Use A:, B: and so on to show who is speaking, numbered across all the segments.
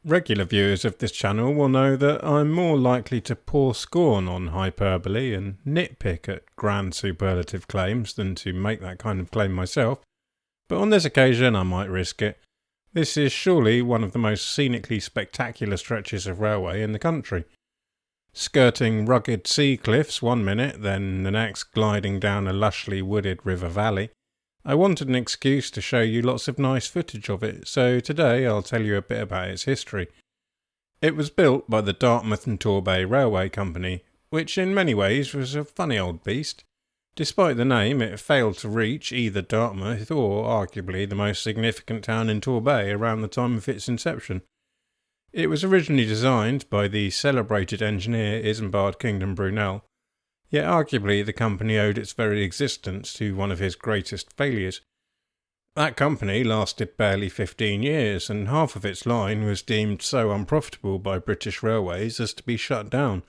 A: Regular viewers of this channel will know that I'm more likely to pour scorn on hyperbole and nitpick at grand superlative claims than to make that kind of claim myself, but on this occasion I might risk it. This is surely one of the most scenically spectacular stretches of railway in the country. Skirting rugged sea cliffs one minute, then the next gliding down a lushly wooded river valley, I wanted an excuse to show you lots of nice footage of it, so today I'll tell you a bit about its history. It was built by the Dartmouth and Torbay Railway Company, which in many ways was a funny old beast. Despite the name, it failed to reach either Dartmouth or arguably the most significant town in Torbay around the time of its inception. It was originally designed by the celebrated engineer Isambard Kingdom Brunel, yet arguably the company owed its very existence to one of his greatest failures. That company lasted barely 15 years, and half of its line was deemed so unprofitable by British Railways as to be shut down,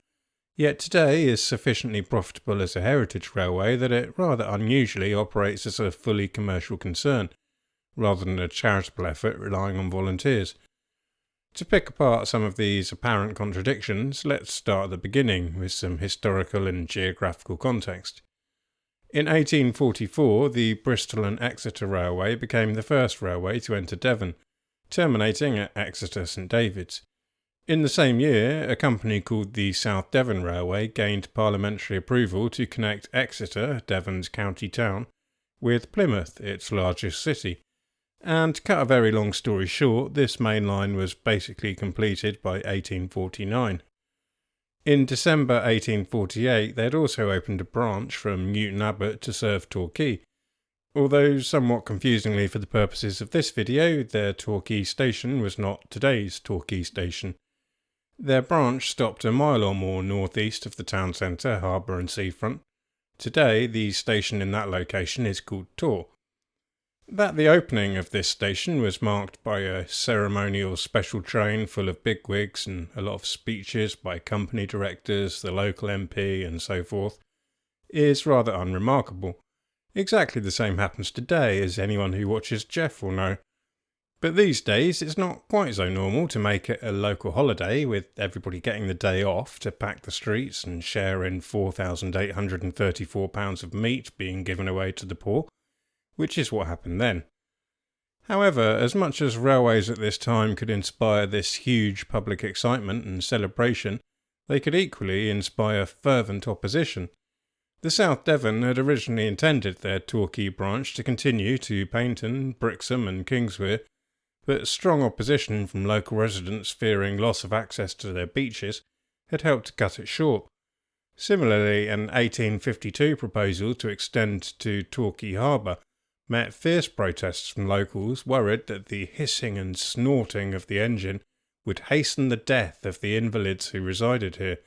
A: yet today is sufficiently profitable as a heritage railway that it rather unusually operates as a fully commercial concern, rather than a charitable effort relying on volunteers. To pick apart some of these apparent contradictions, let's start at the beginning with some historical and geographical context. In 1844, the Bristol and Exeter Railway became the first railway to enter Devon, terminating at Exeter St David's. In the same year, a company called the South Devon Railway gained parliamentary approval to connect Exeter, Devon's county town, with Plymouth, its largest city. And to cut a very long story short, this main line was basically completed by 1849. In December 1848, they had also opened a branch from Newton Abbot to serve Torquay. Although somewhat confusingly for the purposes of this video, their Torquay station was not today's Torquay station. Their branch stopped a mile or more northeast of the town centre, harbour and seafront. Today, the station in that location is called Tor. That the opening of this station was marked by a ceremonial special train full of bigwigs and a lot of speeches by company directors, the local MP and so forth, is rather unremarkable. Exactly the same happens today, as anyone who watches Jeff will know. But these days it's not quite so normal to make it a local holiday, with everybody getting the day off to pack the streets and share in £4,834 of meat being given away to the poor, which is what happened then. However, as much as railways at this time could inspire this huge public excitement and celebration, they could equally inspire fervent opposition. The South Devon had originally intended their Torquay branch to continue to Paignton, Brixham and Kingswear, but strong opposition from local residents fearing loss of access to their beaches had helped to cut it short. Similarly, an 1852 proposal to extend to Torquay Harbour met fierce protests from locals worried that the hissing and snorting of the engine would hasten the death of the invalids who resided here.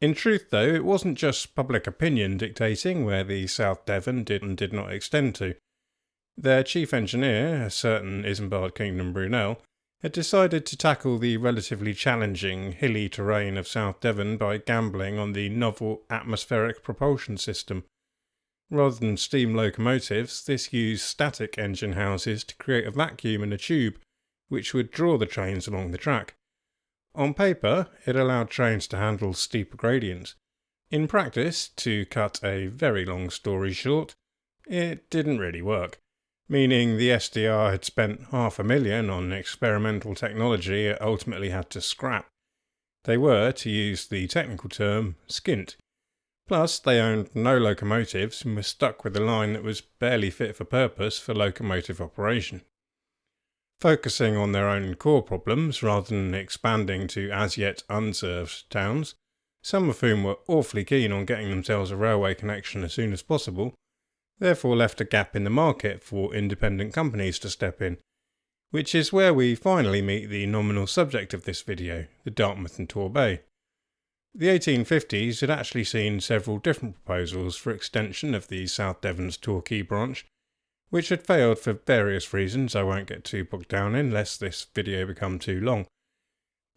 A: In truth, though, it wasn't just public opinion dictating where the South Devon did and did not extend to. Their chief engineer, a certain Isambard Kingdom Brunel, had decided to tackle the relatively challenging, hilly terrain of South Devon by gambling on the novel atmospheric propulsion system. Rather than steam locomotives, this used static engine houses to create a vacuum in a tube, which would draw the trains along the track. On paper, it allowed trains to handle steeper gradients. In practice, to cut a very long story short, it didn't really work, meaning the SDR had spent $500,000 on experimental technology it ultimately had to scrap. They were, to use the technical term, skint. Plus, they owned no locomotives and were stuck with a line that was barely fit for purpose for locomotive operation. Focusing on their own core problems rather than expanding to as yet unserved towns, some of whom were awfully keen on getting themselves a railway connection as soon as possible, therefore left a gap in the market for independent companies to step in, which is where we finally meet the nominal subject of this video, the Dartmouth and Torbay. The 1850s had actually seen several different proposals for extension of the South Devon's Torquay branch, which had failed for various reasons I won't get too bogged down in lest this video become too long.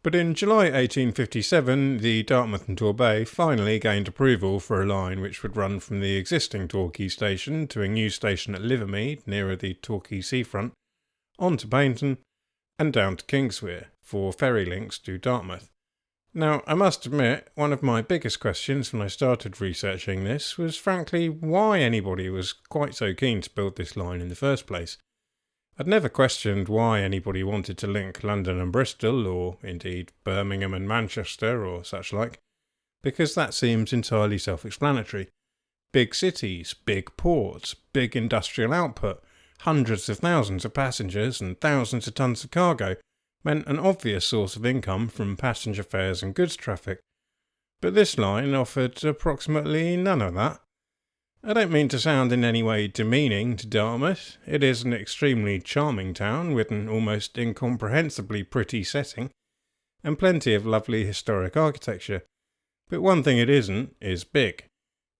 A: But in July 1857, the Dartmouth and Torbay finally gained approval for a line which would run from the existing Torquay station to a new station at Livermead, nearer the Torquay seafront, on to Paignton, and down to Kingswear for ferry links to Dartmouth. Now, I must admit, one of my biggest questions when I started researching this was frankly why anybody was quite so keen to build this line in the first place. I'd never questioned why anybody wanted to link London and Bristol, or indeed Birmingham and Manchester, or such like, because that seems entirely self-explanatory. Big cities, big ports, big industrial output, hundreds of thousands of passengers and thousands of tons of cargo meant an obvious source of income from passenger fares and goods traffic. But this line offered approximately none of that. I don't mean to sound in any way demeaning to Dartmouth. It is an extremely charming town with an almost incomprehensibly pretty setting and plenty of lovely historic architecture. But one thing it isn't is big.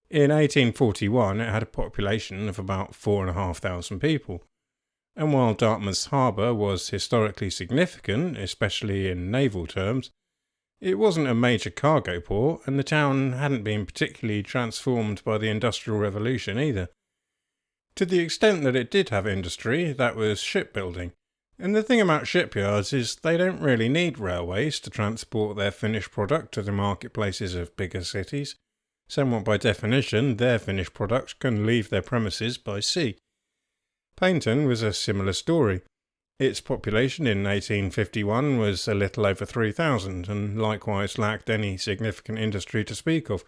A: In 1841 it had a population of about 4,500 people. And while Dartmouth's harbour was historically significant, especially in naval terms, it wasn't a major cargo port, and the town hadn't been particularly transformed by the Industrial Revolution either. To the extent that it did have industry, that was shipbuilding. And the thing about shipyards is they don't really need railways to transport their finished product to the marketplaces of bigger cities. Somewhat by definition, their finished product can leave their premises by sea. Paignton was a similar story. Its population in 1851 was a little over 3,000 and likewise lacked any significant industry to speak of,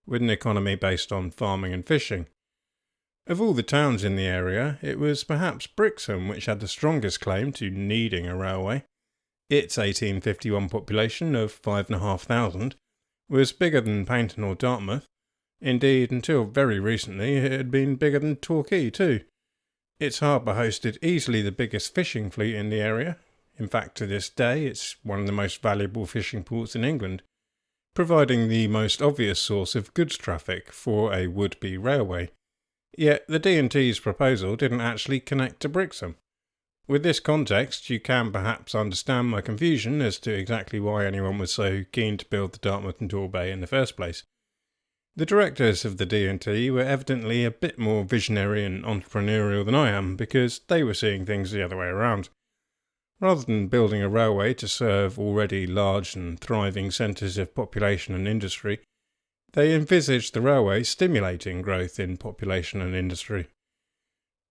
A: with an economy based on farming and fishing. Of all the towns in the area, it was perhaps Brixham which had the strongest claim to needing a railway. Its 1851 population of 5,500 was bigger than Paignton or Dartmouth. Indeed, until very recently, it had been bigger than Torquay too. Its harbour hosted easily the biggest fishing fleet in the area. In fact, to this day, it's one of the most valuable fishing ports in England, providing the most obvious source of goods traffic for a would-be railway. Yet the D&T's proposal didn't actually connect to Brixham. With this context, you can perhaps understand my confusion as to exactly why anyone was so keen to build the Dartmouth and Torbay in the first place. The directors of the D&T were evidently a bit more visionary and entrepreneurial than I am, because they were seeing things the other way around. Rather than building a railway to serve already large and thriving centres of population and industry, they envisaged the railway stimulating growth in population and industry.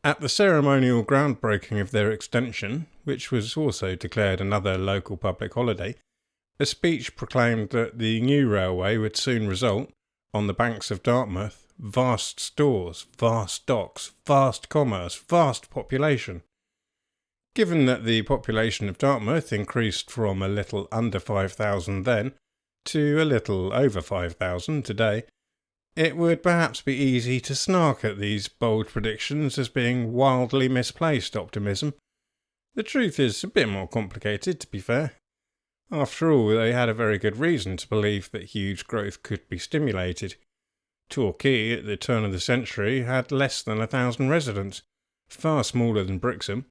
A: At the ceremonial groundbreaking of their extension, which was also declared another local public holiday, a speech proclaimed that the new railway would soon result, on the banks of Dartmouth, vast stores, vast docks, vast commerce, vast population. Given that the population of Dartmouth increased from a little under 5,000 then to a little over 5,000 today, it would perhaps be easy to snark at these bold predictions as being wildly misplaced optimism. The truth is a bit more complicated, to be fair. After all, they had a very good reason to believe that huge growth could be stimulated. Torquay, at the turn of the century, had less than 1,000 residents, far smaller than Brixham.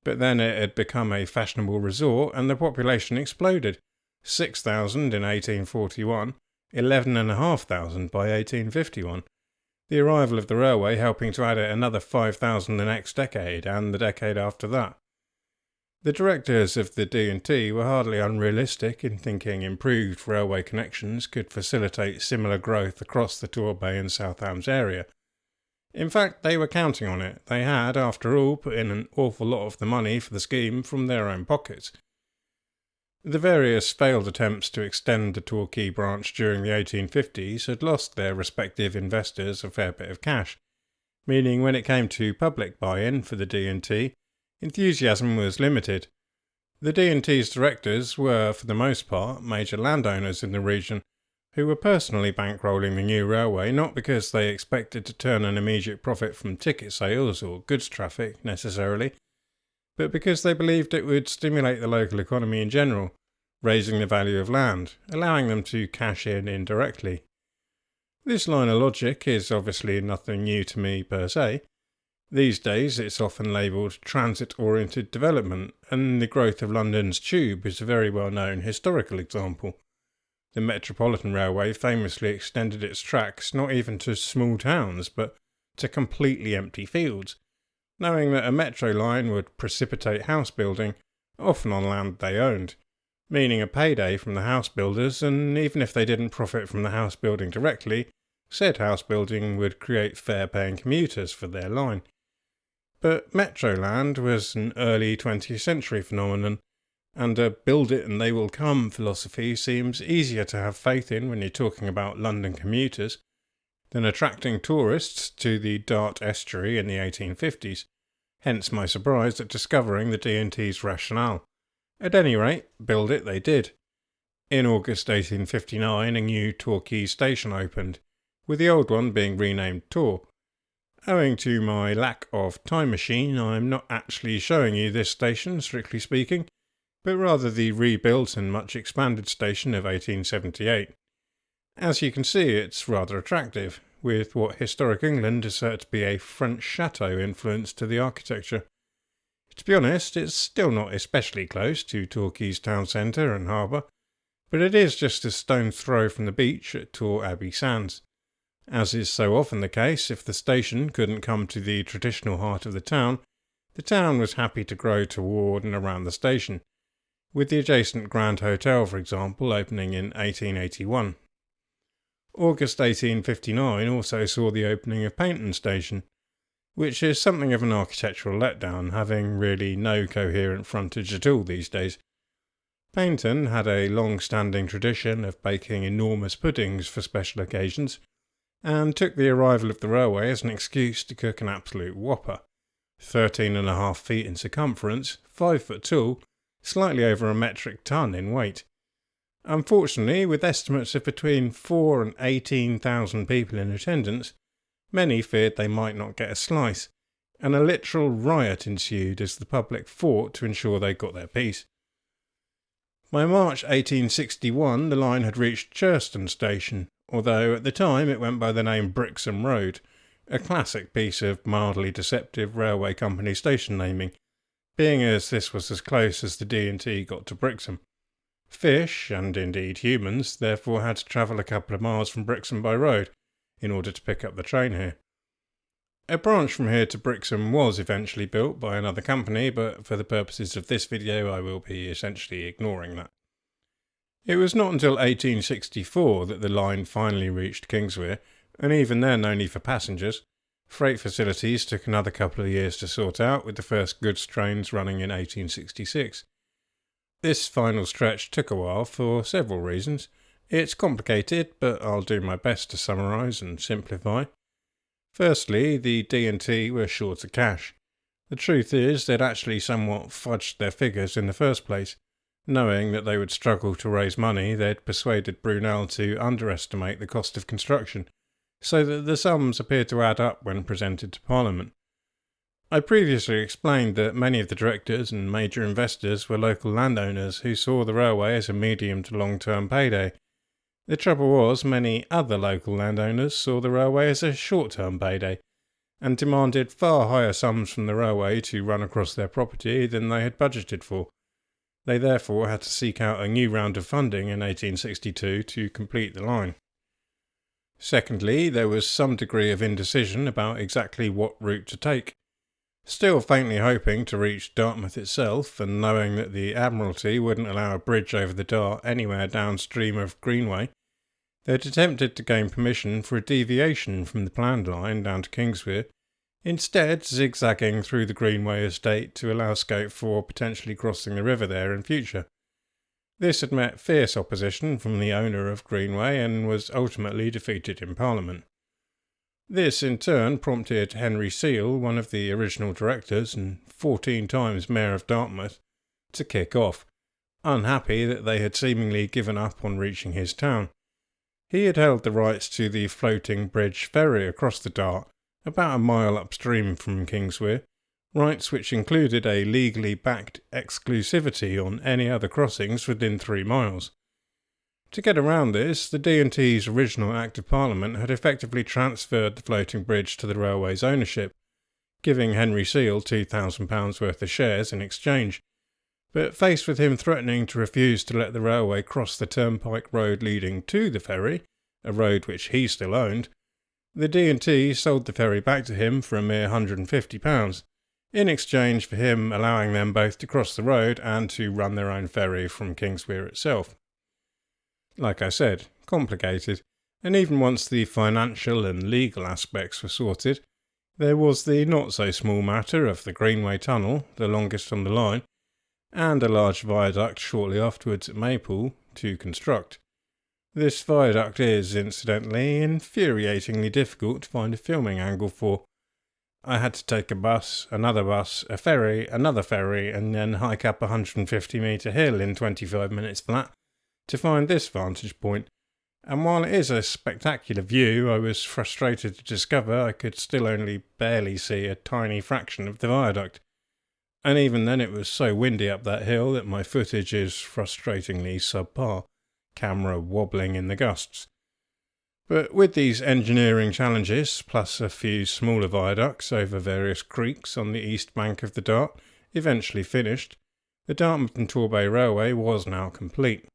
A: But then it had become a fashionable resort and the population exploded. 6,000 in 1841, 11,500 by 1851. The arrival of the railway helping to add another 5,000 the next decade and the decade after that. The directors of the D&T were hardly unrealistic in thinking improved railway connections could facilitate similar growth across the Torbay and South Hams area. In fact, they were counting on it. They had, after all, put in an awful lot of the money for the scheme from their own pockets. The various failed attempts to extend the Torquay branch during the 1850s had lost their respective investors a fair bit of cash, meaning when it came to public buy-in for the D&T, enthusiasm was limited. The D&T's directors were, for the most part, major landowners in the region, who were personally bankrolling the new railway not because they expected to turn an immediate profit from ticket sales or goods traffic, necessarily, but because they believed it would stimulate the local economy in general, raising the value of land, allowing them to cash in indirectly. This line of logic is obviously nothing new to me per se. These days it's often labelled transit-oriented development, and the growth of London's tube is a very well-known historical example. The Metropolitan Railway famously extended its tracks not even to small towns, but to completely empty fields, knowing that a metro line would precipitate house building often on land they owned, meaning a payday from the house builders, and even if they didn't profit from the house building directly, said house building would create fare-paying commuters for their line. But metro land was an early 20th century phenomenon, and a build it and they will come philosophy seems easier to have faith in when you're talking about London commuters than attracting tourists to the Dart estuary in the 1850s, hence my surprise at discovering the D&T's rationale. At any rate, build it they did. In August 1859 a new Torquay station opened, with the old one being renamed Tor. Owing to my lack of time machine, I'm not actually showing you this station, strictly speaking, but rather the rebuilt and much expanded station of 1878. As you can see, it's rather attractive, with what historic England is said to be a French chateau influence to the architecture. To be honest, it's still not especially close to Torquay's town centre and harbour, but it is just a stone's throw from the beach at Tor Abbey Sands. As is so often the case, if the station couldn't come to the traditional heart of the town was happy to grow toward and around the station, with the adjacent Grand Hotel, for example, opening in 1881. August 1859 also saw the opening of Paynton Station, which is something of an architectural letdown, having really no coherent frontage at all these days. Paynton had a long-standing tradition of baking enormous puddings for special occasions, and took the arrival of the railway as an excuse to cook an absolute whopper, 13.5 feet in circumference, 5 foot tall, slightly over a metric ton in weight. Unfortunately, with estimates of between 4,000 and 18,000 people in attendance, many feared they might not get a slice, and a literal riot ensued as the public fought to ensure they got their piece. By March 1861 the line had reached Churston Station, although at the time it went by the name Brixham Road, a classic piece of mildly deceptive railway company station naming, being as this was as close as the D&T got to Brixham. Fish, and indeed humans, therefore had to travel a couple of miles from Brixham by road in order to pick up the train here. A branch from here to Brixham was eventually built by another company, but for the purposes of this video I will be essentially ignoring that. It was not until 1864 that the line finally reached Kingswear, and even then only for passengers. Freight facilities took another couple of years to sort out, with the first goods trains running in 1866. This final stretch took a while for several reasons. It's complicated, but I'll do my best to summarise and simplify. Firstly, the D&T were short of cash. The truth is they'd actually somewhat fudged their figures in the first place. Knowing that they would struggle to raise money, they'd persuaded Brunel to underestimate the cost of construction, so that the sums appeared to add up when presented to Parliament. I previously explained that many of the directors and major investors were local landowners who saw the railway as a medium to long-term payday. The trouble was, many other local landowners saw the railway as a short-term payday, and demanded far higher sums from the railway to run across their property than they had budgeted for. They therefore had to seek out a new round of funding in 1862 to complete the line. Secondly, there was some degree of indecision about exactly what route to take. Still faintly hoping to reach Dartmouth itself, and knowing that the Admiralty wouldn't allow a bridge over the Dart anywhere downstream of Greenway, they'd attempted to gain permission for a deviation from the planned line down to Kingswear, instead zigzagging through the Greenway estate to allow scope for potentially crossing the river there in future. This had met fierce opposition from the owner of Greenway and was ultimately defeated in Parliament. This in turn prompted Henry Seal, one of the original directors and 14 times Mayor of Dartmouth, to kick off, unhappy that they had seemingly given up on reaching his town. He had held the rights to the floating bridge ferry across the Dart, about a mile upstream from Kingswear, rights which included a legally backed exclusivity on any other crossings within 3 miles. To get around this, the D&T's original Act of Parliament had effectively transferred the floating bridge to the railway's ownership, giving Henry Seal £2,000 worth of shares in exchange. But faced with him threatening to refuse to let the railway cross the turnpike road leading to the ferry, a road which he still owned, the D&T sold the ferry back to him for a mere £150, in exchange for him allowing them both to cross the road and to run their own ferry from Kingswear itself. Like I said, complicated, and even once the financial and legal aspects were sorted, there was the not-so-small matter of the Greenway Tunnel, the longest on the line, and a large viaduct shortly afterwards at Maypool to construct. This viaduct is, incidentally, infuriatingly difficult to find a filming angle for. I had to take a bus, a ferry, another ferry, and then hike up a 150-metre hill in 25 minutes flat to find this vantage point, and while it is a spectacular view, I was frustrated to discover I could still only barely see a tiny fraction of the viaduct, and even then it was so windy up that hill that my footage is frustratingly subpar, camera wobbling in the gusts. But with these engineering challenges, plus a few smaller viaducts over various creeks on the east bank of the Dart, eventually finished, the Dartmouth and Torbay Railway was now complete.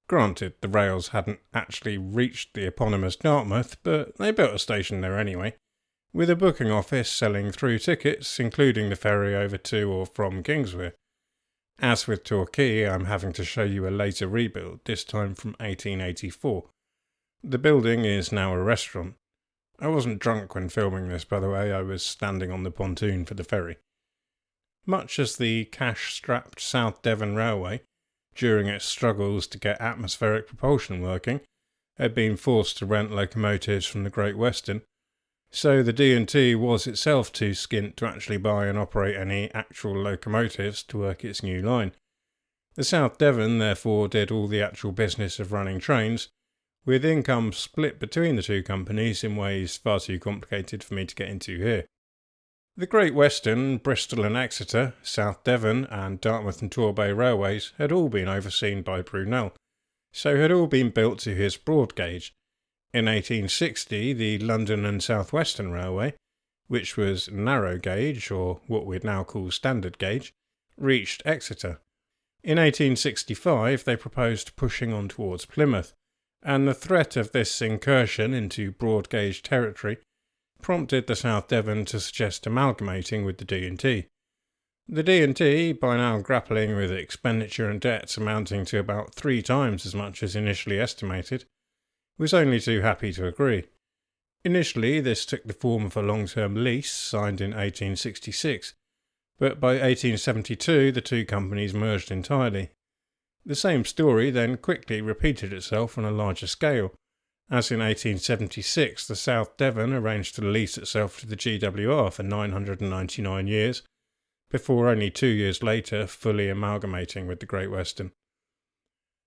A: Granted, the rails hadn't actually reached the eponymous Dartmouth, but they built a station there anyway, with a booking office selling through tickets, including the ferry over to or from Kingswear. As with Torquay, I'm having to show you a later rebuild, this time from 1884. The building is now a restaurant. I wasn't drunk when filming this, by the way, I was standing on the pontoon for the ferry. Much as the cash-strapped South Devon Railway, during its struggles to get atmospheric propulsion working, had been forced to rent locomotives from the Great Western, so the D&T was itself too skint to actually buy and operate any actual locomotives to work its new line. The South Devon therefore did all the actual business of running trains, with income split between the two companies in ways far too complicated for me to get into here. The Great Western, Bristol and Exeter, South Devon and Dartmouth and Torbay Railways had all been overseen by Brunel, so had all been built to his broad gauge. In 1860, the London and South Western Railway, which was narrow gauge, or what we'd now call standard gauge, reached Exeter. In 1865, they proposed pushing on towards Plymouth, and the threat of this incursion into broad gauge territory prompted the South Devon to suggest amalgamating with the D&T. The D&T, by now grappling with expenditure and debts amounting to about 3 times as much as initially estimated, was only too happy to agree. Initially, this took the form of a long-term lease signed in 1866, but by 1872 the two companies merged entirely. The same story then quickly repeated itself on a larger scale, as in 1876 the South Devon arranged to lease itself to the GWR for 999 years, before only 2 years later fully amalgamating with the Great Western.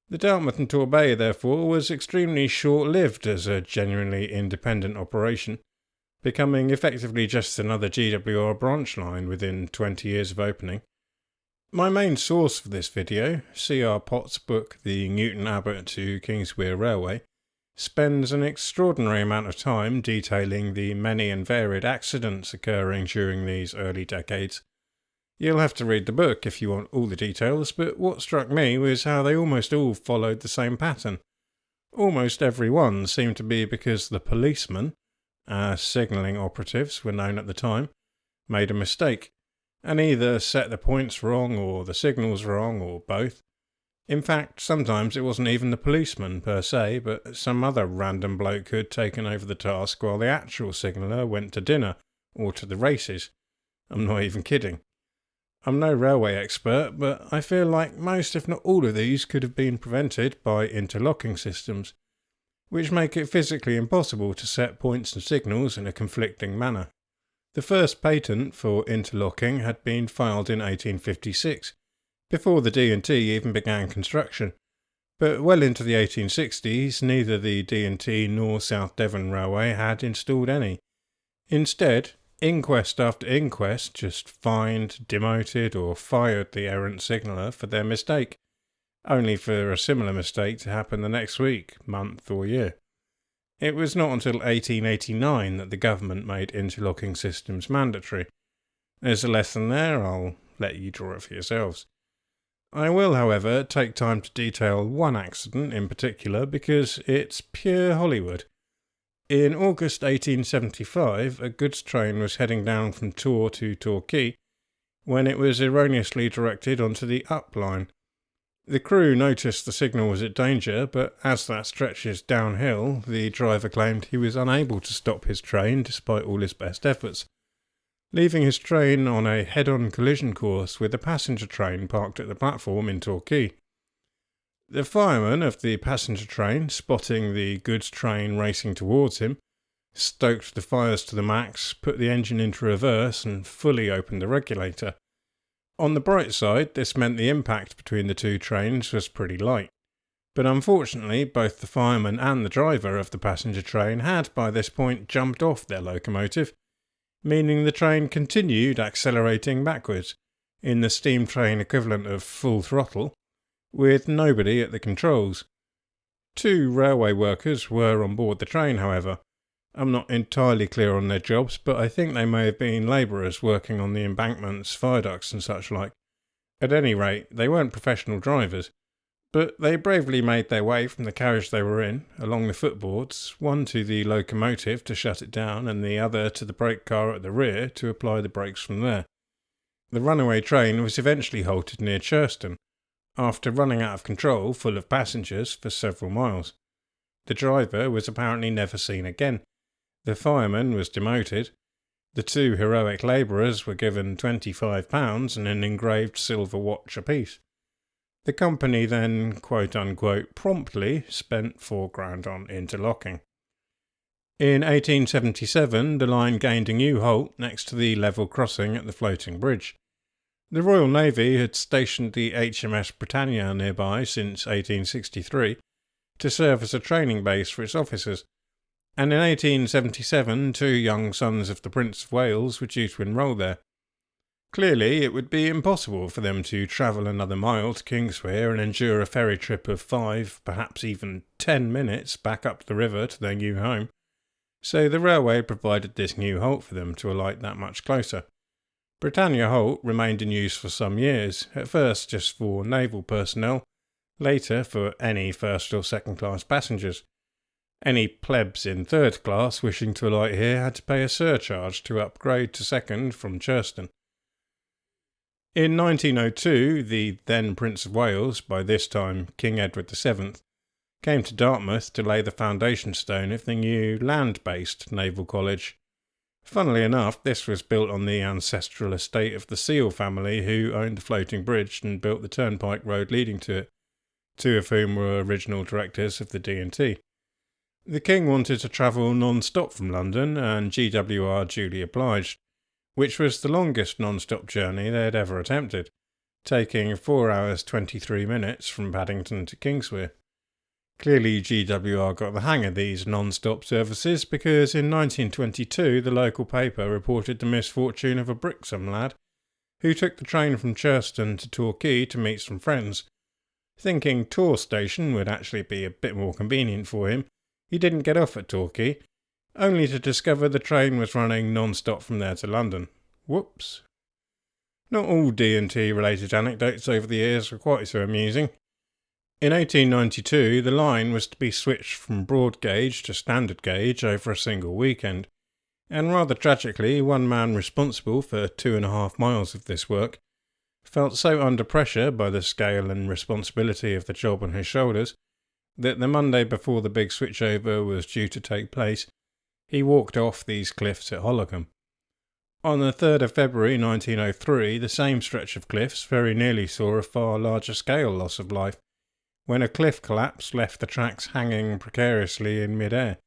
A: The Dartmouth and Torbay, therefore, was extremely short-lived as a genuinely independent operation, becoming effectively just another GWR branch line within 20 years of opening. My main source for this video, C.R. Pott's book The Newton Abbot to Kingswear Railway, spends an extraordinary amount of time detailing the many and varied accidents occurring during these early decades. You'll have to read the book if you want all the details, but what struck me was how they almost all followed the same pattern. Almost every one seemed to be because the policemen, as signalling operatives were known at the time, made a mistake, and either set the points wrong or the signals wrong or both. In fact, sometimes it wasn't even the policeman per se, but some other random bloke who'd taken over the task while the actual signaller went to dinner or to the races. I'm not even kidding. I'm no railway expert, but I feel like most if not all of these could have been prevented by interlocking systems, which make it physically impossible to set points and signals in a conflicting manner. The first patent for interlocking had been filed in 1856, before the D&T even began construction, but well into the 1860s neither the D&T nor South Devon Railway had installed any. Instead, inquest after inquest just fined, demoted or fired the errant signaller for their mistake, only for a similar mistake to happen the next week, month or year. It was not until 1889 that the government made interlocking systems mandatory. There's a lesson there, I'll let you draw it for yourselves. I will, however, take time to detail one accident in particular because it's pure Hollywood. In August 1875, a goods train was heading down from Tor to Torquay when it was erroneously directed onto the up line. The crew noticed the signal was at danger, but as that stretches downhill, the driver claimed he was unable to stop his train despite all his best efforts, leaving his train on a head-on collision course with a passenger train parked at the platform in Torquay. The fireman of the passenger train, spotting the goods train racing towards him, stoked the fires to the max, put the engine into reverse and fully opened the regulator. On the bright side, this meant the impact between the two trains was pretty light. But unfortunately, both the fireman and the driver of the passenger train had by this point jumped off their locomotive, meaning the train continued accelerating backwards, in the steam train equivalent of full throttle, with nobody at the controls. 2 railway workers were on board the train, however. I'm not entirely clear on their jobs, but I think they may have been labourers working on the embankments, viaducts and such like. At any rate, they weren't professional drivers, but they bravely made their way from the carriage they were in, along the footboards, one to the locomotive to shut it down and the other to the brake car at the rear to apply the brakes from there. The runaway train was eventually halted near Churston, after running out of control full of passengers for several miles. The driver was apparently never seen again. The fireman was demoted. The 2 heroic labourers were given £25 and an engraved silver watch apiece. The company then, quote-unquote, promptly spent £4,000 on interlocking. In 1877, the line gained a new halt next to the level crossing at the floating bridge. The Royal Navy had stationed the HMS Britannia nearby since 1863 to serve as a training base for its officers, and in 1877 2 young sons of the Prince of Wales were due to enrol there. Clearly, it would be impossible for them to travel another mile to Kingswear and endure a ferry trip of 5, perhaps even 10 minutes back up the river to their new home, so the railway provided this new halt for them to alight that much closer. Britannia Halt remained in use for some years, at first just for naval personnel, later for any first or second class passengers. Any plebs in third class wishing to alight here had to pay a surcharge to upgrade to second from Churston. In 1902, the then Prince of Wales, by this time King Edward VII, came to Dartmouth to lay the foundation stone of the new land-based naval college. Funnily enough, this was built on the ancestral estate of the Seal family who owned the floating bridge and built the turnpike road leading to it, 2 of whom were original directors of the D&T. The King wanted to travel non-stop from London, and GWR duly obliged, which was the longest non-stop journey they had ever attempted, taking 4 hours 23 minutes from Paddington to Kingswear. Clearly GWR got the hang of these non-stop services, because in 1922 the local paper reported the misfortune of a Brixham lad who took the train from Churston to Torquay to meet some friends. Thinking Tor Station would actually be a bit more convenient for him, he didn't get off at Torquay, only to discover the train was running non-stop from there to London. Whoops. Not all D&T related anecdotes over the years were quite so amusing. In 1892, the line was to be switched from broad gauge to standard gauge over a single weekend, and rather tragically, one man responsible for 2.5 miles of this work felt so under pressure by the scale and responsibility of the job on his shoulders that the Monday before the big switchover was due to take place, he walked off these cliffs at Hollicombe. On the 3rd of February 1903, the same stretch of cliffs very nearly saw a far larger scale loss of life, when a cliff collapse left the tracks hanging precariously in mid-air.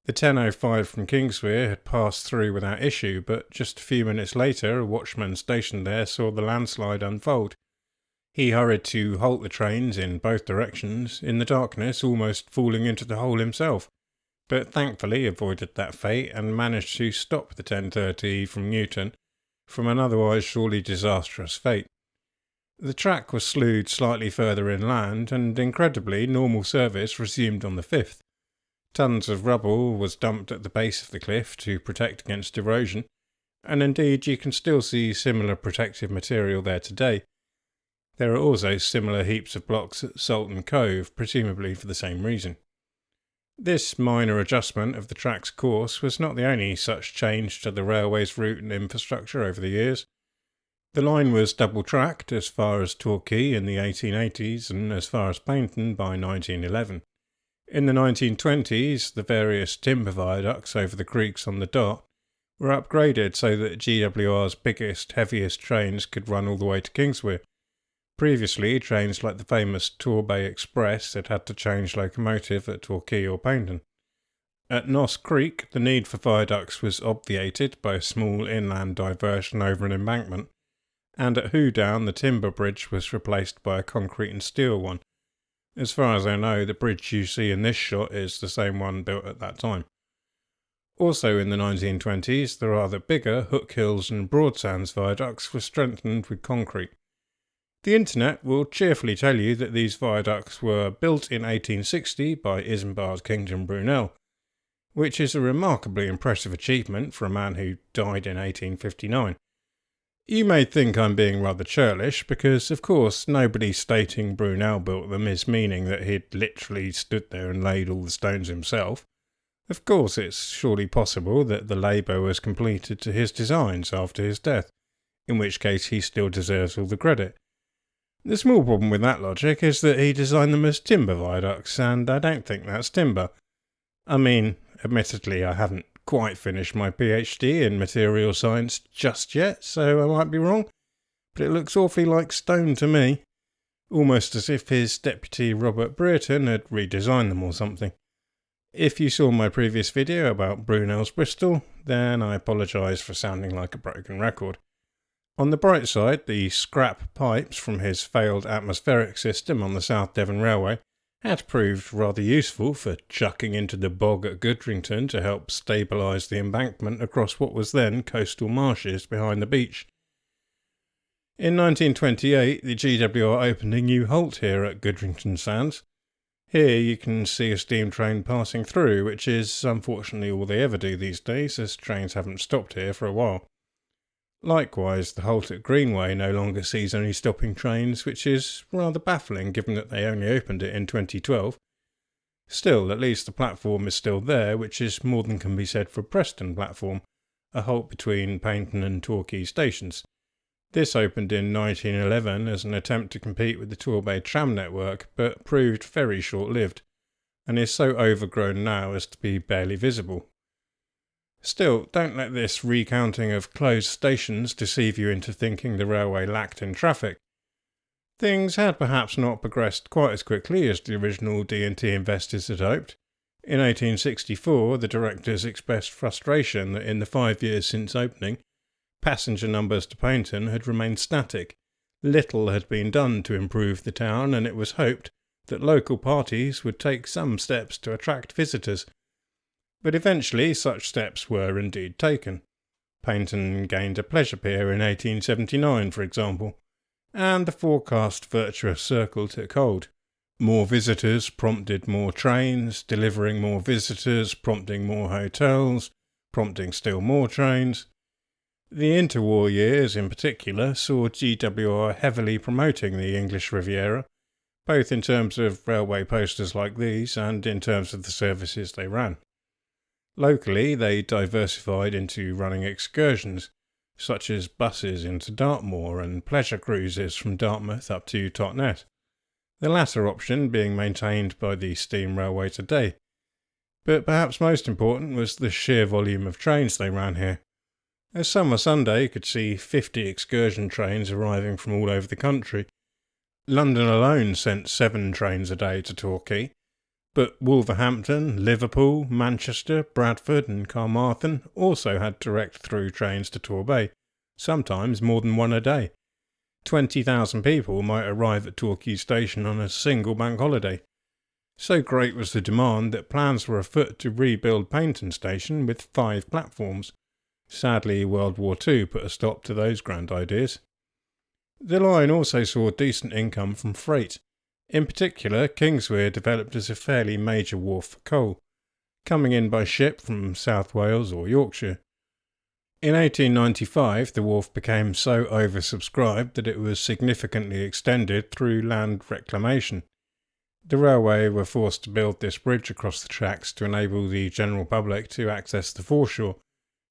A: The 10:05 from Kingswear had passed through without issue, but just a few minutes later a watchman stationed there saw the landslide unfold. He hurried to halt the trains in both directions, in the darkness almost falling into the hole himself, but thankfully avoided that fate and managed to stop the 10:30 from Newton from an otherwise surely disastrous fate. The track was slewed slightly further inland, and incredibly normal service resumed on the 5th. Tons of rubble was dumped at the base of the cliff to protect against erosion, and indeed you can still see similar protective material there today. There are also similar heaps of blocks at Salton Cove, presumably for the same reason. This minor adjustment of the track's course was not the only such change to the railway's route and infrastructure over the years. The line was double-tracked as far as Torquay in the 1880s and as far as Paignton by 1911. In the 1920s, the various timber viaducts over the creeks on the Dart were upgraded so that GWR's biggest, heaviest trains could run all the way to Kingswear. Previously, trains like the famous Torbay Express had to change locomotive at Torquay or Paignton. At Noss Creek, the need for viaducts was obviated by a small inland diversion over an embankment, and at Hoodown the timber bridge was replaced by a concrete and steel one. As far as I know, the bridge you see in this shot is the same one built at that time. Also in the 1920s, the rather bigger Hook Hills and Broadsands viaducts were strengthened with concrete. The internet will cheerfully tell you that these viaducts were built in 1860 by Isambard Kingdom Brunel, which is a remarkably impressive achievement for a man who died in 1859. You may think I'm being rather churlish, because of course nobody stating Brunel built them is meaning that he'd literally stood there and laid all the stones himself. Of course it's surely possible that the labour was completed to his designs after his death, in which case he still deserves all the credit. The small problem with that logic is that he designed them as timber viaducts, and I don't think that's timber. I mean, admittedly I haven't quite finished my PhD in material science just yet, so I might be wrong, but it looks awfully like stone to me. Almost as if his deputy Robert Brereton had redesigned them or something. If you saw my previous video about Brunel's Bristol, then I apologise for sounding like a broken record. On the bright side, the scrap pipes from his failed atmospheric system on the South Devon Railway had proved rather useful for chucking into the bog at Goodrington to help stabilise the embankment across what was then coastal marshes behind the beach. In 1928, the GWR opened a new halt here at Goodrington Sands. Here you can see a steam train passing through, which is unfortunately all they ever do these days, as trains haven't stopped here for a while. Likewise, the halt at Greenway no longer sees any stopping trains, which is rather baffling given that they only opened it in 2012. Still, at least the platform is still there, which is more than can be said for Preston platform, a halt between Paignton and Torquay stations. This opened in 1911 as an attempt to compete with the Torbay tram network, but proved very short-lived, and is so overgrown now as to be barely visible. Still, don't let this recounting of closed stations deceive you into thinking the railway lacked in traffic. Things had perhaps not progressed quite as quickly as the original D&T investors had hoped. In 1864, the directors expressed frustration that in the 5 years since opening, passenger numbers to Paignton had remained static. Little had been done to improve the town, and it was hoped that local parties would take some steps to attract visitors. But eventually such steps were indeed taken. Paignton gained a pleasure pier in 1879, for example, and the forecast virtuous circle took hold. More visitors prompted more trains, delivering more visitors, prompting more hotels, prompting still more trains. The interwar years in particular saw GWR heavily promoting the English Riviera, both in terms of railway posters like these and in terms of the services they ran. Locally, they diversified into running excursions, such as buses into Dartmoor and pleasure cruises from Dartmouth up to Totnes, the latter option being maintained by the steam railway today. But perhaps most important was the sheer volume of trains they ran here. A summer Sunday could see 50 excursion trains arriving from all over the country. London alone sent 7 trains a day to Torquay, but Wolverhampton, Liverpool, Manchester, Bradford and Carmarthen also had direct through trains to Torbay, sometimes more than one a day. 20,000 people might arrive at Torquay station on a single bank holiday. So great was the demand that plans were afoot to rebuild Paignton station with 5 platforms. Sadly, World War II put a stop to those grand ideas. The line also saw decent income from freight. In particular, Kingswear developed as a fairly major wharf for coal, coming in by ship from South Wales or Yorkshire. In 1895, the wharf became so oversubscribed that it was significantly extended through land reclamation. The railway were forced to build this bridge across the tracks to enable the general public to access the foreshore,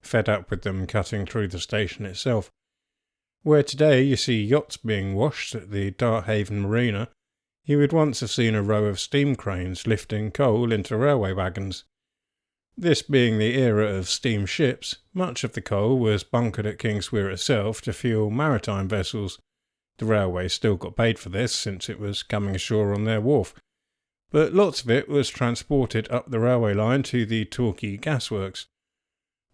A: fed up with them cutting through the station itself. Where today you see yachts being washed at the Darthaven Marina, you would once have seen a row of steam cranes lifting coal into railway wagons. This being the era of steam ships, much of the coal was bunkered at Kingswear itself to fuel maritime vessels. The railway still got paid for this since it was coming ashore on their wharf, but lots of it was transported up the railway line to the Torquay gasworks.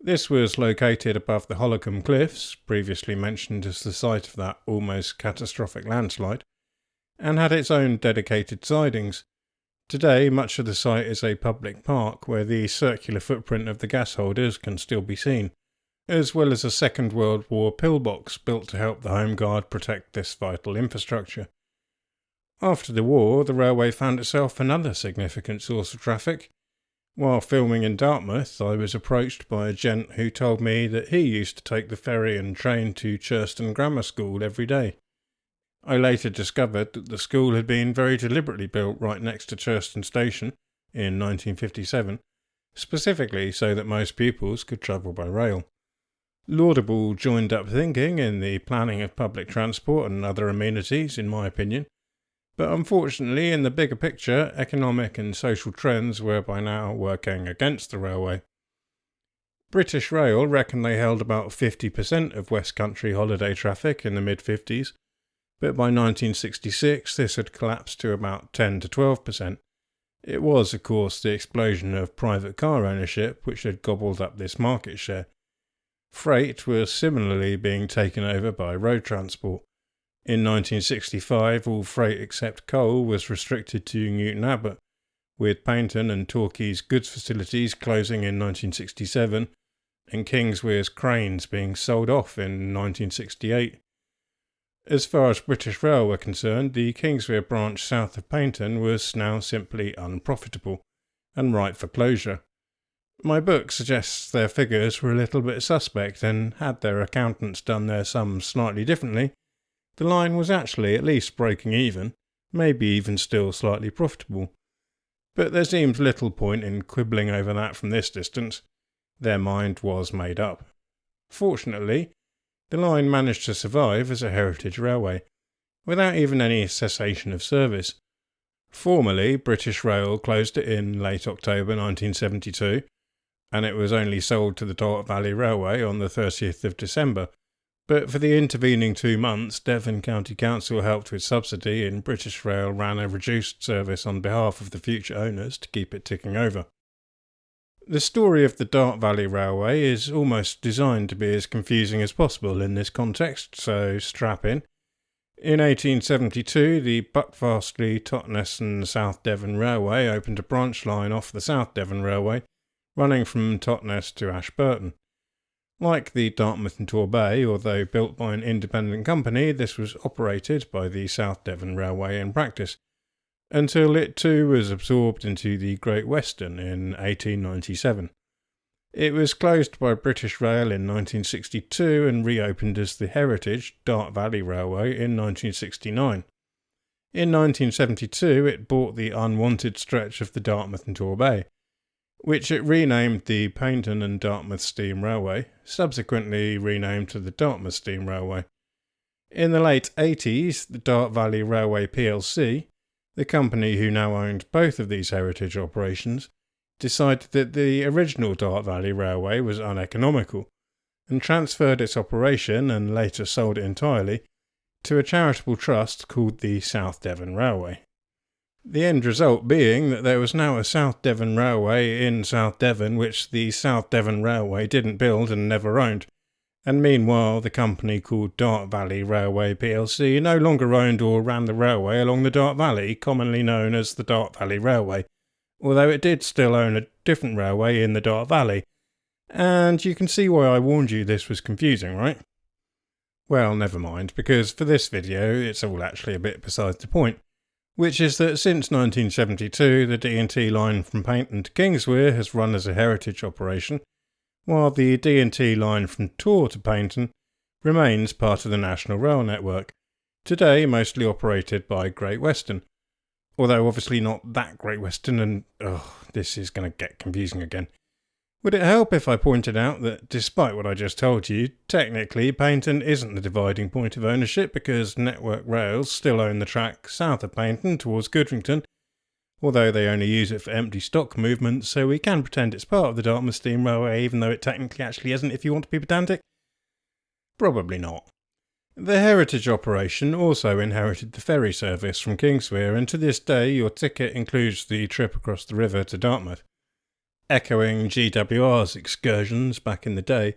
A: This was located above the Holcombe Cliffs, previously mentioned as the site of that almost catastrophic landslide, and had its own dedicated sidings. Today, much of the site is a public park where the circular footprint of the gas holders can still be seen, as well as a Second World War pillbox built to help the Home Guard protect this vital infrastructure. After the war, the railway found itself another significant source of traffic. While filming in Dartmouth, I was approached by a gent who told me that he used to take the ferry and train to Churston Grammar School every day. I later discovered that the school had been very deliberately built right next to Churston Station in 1957, specifically so that most pupils could travel by rail. Laudable joined-up thinking in the planning of public transport and other amenities, in my opinion, but unfortunately in the bigger picture, economic and social trends were by now working against the railway. British Rail reckon they held about 50% of West Country holiday traffic in the mid-50s, but by 1966 this had collapsed to about 10 to 12%. It was, of course, the explosion of private car ownership which had gobbled up this market share. Freight was similarly being taken over by road transport. In 1965, all freight except coal was restricted to Newton Abbot, with Paignton and Torquay's goods facilities closing in 1967 and Kingswear's cranes being sold off in 1968. As far as British Rail were concerned, the Kingswear branch south of Paignton was now simply unprofitable and ripe for closure. My book suggests their figures were a little bit suspect, and had their accountants done their sums slightly differently, the line was actually at least breaking even, maybe even still slightly profitable. But there seems little point in quibbling over that from this distance. Their mind was made up. Fortunately, the line managed to survive as a heritage railway, without even any cessation of service. Formally, British Rail closed it in late October 1972, and it was only sold to the Dart Valley Railway on the 30th of December. But for the intervening 2 months, Devon County Council helped with subsidy and British Rail ran a reduced service on behalf of the future owners to keep it ticking over. The story of the Dart Valley Railway is almost designed to be as confusing as possible in this context, so strap in. In 1872, the Buckfastleigh, Totnes and South Devon Railway opened a branch line off the South Devon Railway, running from Totnes to Ashburton. Like the Dartmouth and Torbay, although built by an independent company, this was operated by the South Devon Railway in practice, until it too was absorbed into the Great Western in 1897. It was closed by British Rail in 1962 and reopened as the Heritage Dart Valley Railway in 1969. In 1972 it bought the unwanted stretch of the Dartmouth and Torbay, which it renamed the Paignton and Dartmouth Steam Railway, subsequently renamed to the Dartmouth Steam Railway. In the late 80s, the Dart Valley Railway plc, the company who now owned both of these heritage operations, decided that the original Dart Valley Railway was uneconomical, and transferred its operation, and later sold it entirely, to a charitable trust called the South Devon Railway. The end result being that there was now a South Devon Railway in South Devon which the South Devon Railway didn't build and never owned, and meanwhile the company called Dart Valley Railway plc no longer owned or ran the railway along the Dart Valley, commonly known as the Dart Valley Railway, although it did still own a different railway in the Dart Valley. And you can see why I warned you this was confusing, right? Well, never mind, because for this video it's all actually a bit besides the point. Which is that since 1972 the D&T line from Paignton to Kingswear has run as a heritage operation, while the D&T line from Tor to Paignton remains part of the National Rail Network, today mostly operated by Great Western, although obviously not that Great Western and, this is going to get confusing again. Would it help if I pointed out that, despite what I just told you, technically Paignton isn't the dividing point of ownership because Network Rails still own the track south of Paignton towards Goodrington, although they only use it for empty stock movements, so we can pretend it's part of the Dartmouth Steam Railway even though it technically actually isn't if you want to be pedantic? Probably not. The heritage operation also inherited the ferry service from Kingswear, and to this day your ticket includes the trip across the river to Dartmouth. Echoing GWR's excursions back in the day,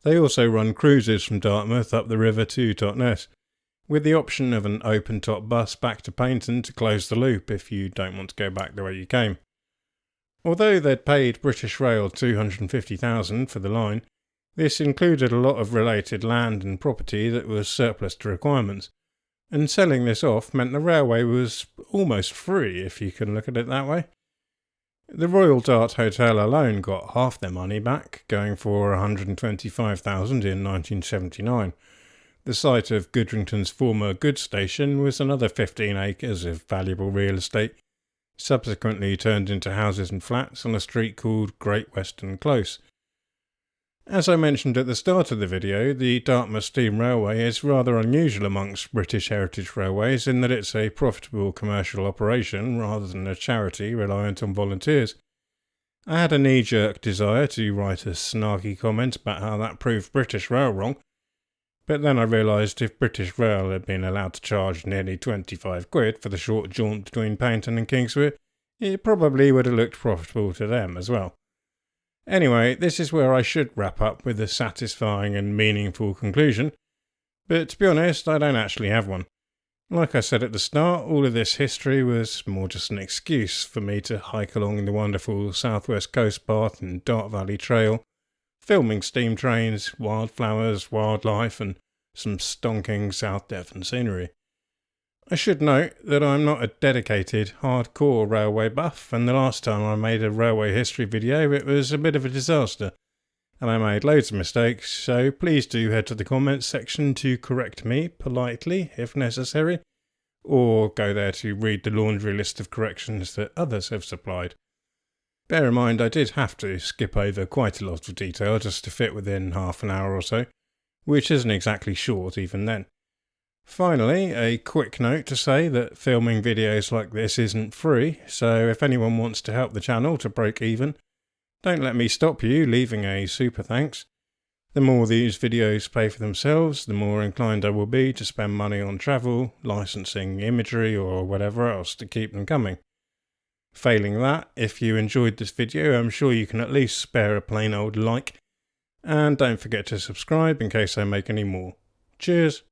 A: they also run cruises from Dartmouth up the river to Totnes, with the option of an open-top bus back to Paignton to close the loop if you don't want to go back the way you came. Although they'd paid British Rail $250,000 for the line, this included a lot of related land and property that was surplus to requirements, and selling this off meant the railway was almost free if you can look at it that way. The Royal Dart Hotel alone got half their money back, going for $125,000 in 1979. The site of Goodrington's former goods station was another 15 acres of valuable real estate, subsequently turned into houses and flats on a street called Great Western Close. As I mentioned at the start of the video, the Dartmouth Steam Railway is rather unusual amongst British heritage railways in that it's a profitable commercial operation rather than a charity reliant on volunteers. I had a knee-jerk desire to write a snarky comment about how that proved British Rail wrong, but then I realised if British Rail had been allowed to charge nearly £25 for the short jaunt between Paignton and Kingswear, it probably would have looked profitable to them as well. Anyway, this is where I should wrap up with a satisfying and meaningful conclusion, but to be honest, I don't actually have one. Like I said at the start, all of this history was more just an excuse for me to hike along the wonderful southwest coast path and Dart Valley Trail, filming steam trains, wildflowers, wildlife, and some stonking South Devon scenery. I should note that I'm not a dedicated, hardcore railway buff, and the last time I made a railway history video it was a bit of a disaster, and I made loads of mistakes, so please do head to the comments section to correct me politely if necessary, or go there to read the laundry list of corrections that others have supplied. Bear in mind I did have to skip over quite a lot of detail just to fit within half an hour or so, which isn't exactly short even then. Finally, a quick note to say that filming videos like this isn't free, so if anyone wants to help the channel to break even, don't let me stop you leaving a super thanks. The more these videos pay for themselves, the more inclined I will be to spend money on travel, licensing, imagery, or whatever else to keep them coming. Failing that, if you enjoyed this video, I'm sure you can at least spare a plain old like, and don't forget to subscribe in case I make any more. Cheers!